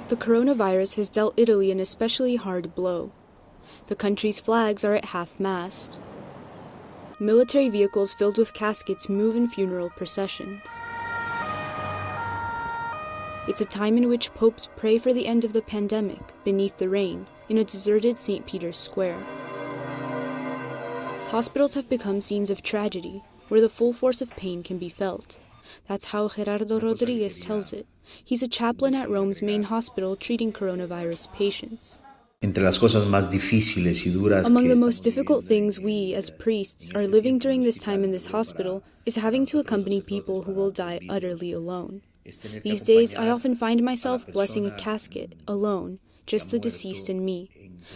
The coronavirus has dealt Italy an especially hard blow. The country's flags are at half-mast. Military vehicles filled with caskets move in funeral processions. It's a time in which popes pray for the end of the pandemic beneath the rain in a deserted St. Peter's Square. Hospitals have become scenes of tragedy, where the full force of pain can be felt. That's how Gerardo Rodriguez tells it. He's a chaplain at Rome's main hospital treating coronavirus patients. Entre las cosas más difíciles y duras Among the most difficult things we, as priests, are living during this time in this hospital is having to accompany people who will die utterly alone. These days, I often find myself blessing a casket, alone, just the deceased and me.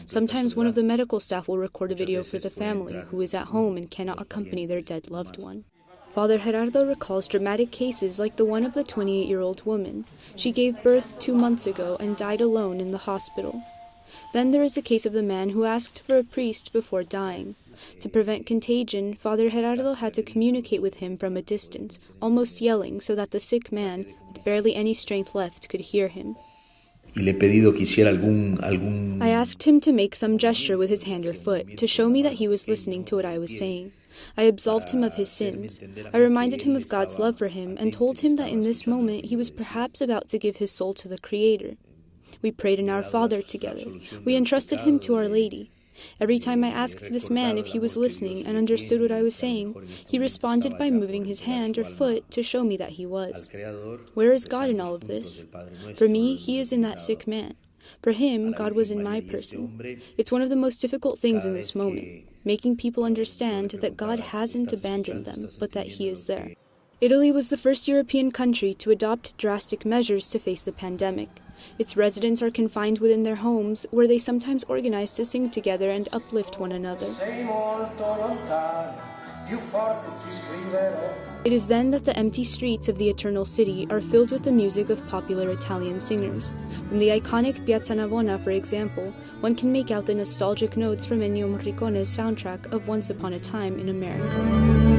Sometimes one of the medical staff will record a video for the family who is at home and cannot accompany their dead loved one. Father Gerardo recalls dramatic cases like the one of the 28-year-old woman. She gave birth 2 months ago and died alone in the hospital. Then there is the case of the man who asked for a priest before dying. To prevent contagion, Father Gerardo had to communicate with him from a distance, almost yelling so that the sick man, with barely any strength left, could hear him. I asked him to make some gesture with his hand or foot to show me that he was listening to what I was saying. I absolved him of his sins. I reminded him of God's love for him and told him that in this moment he was perhaps about to give his soul to the Creator. We prayed an Our Father together. We entrusted him to Our Lady. Every time I asked this man if he was listening and understood what I was saying, he responded by moving his hand or foot to show me that he was. Where is God in all of this? For me, he is in that sick man. For him, God was in my person. It's one of the most difficult things in this moment, making people understand that God hasn't abandoned them, but that he is there. Italy was the first European country to adopt drastic measures to face the pandemic. Its residents are confined within their homes, where they sometimes organize to sing together and uplift one another. It is then that the empty streets of the Eternal City are filled with the music of popular Italian singers. From the iconic Piazza Navona, for example, one can make out the nostalgic notes from Ennio Morricone's soundtrack of Once Upon a Time in America.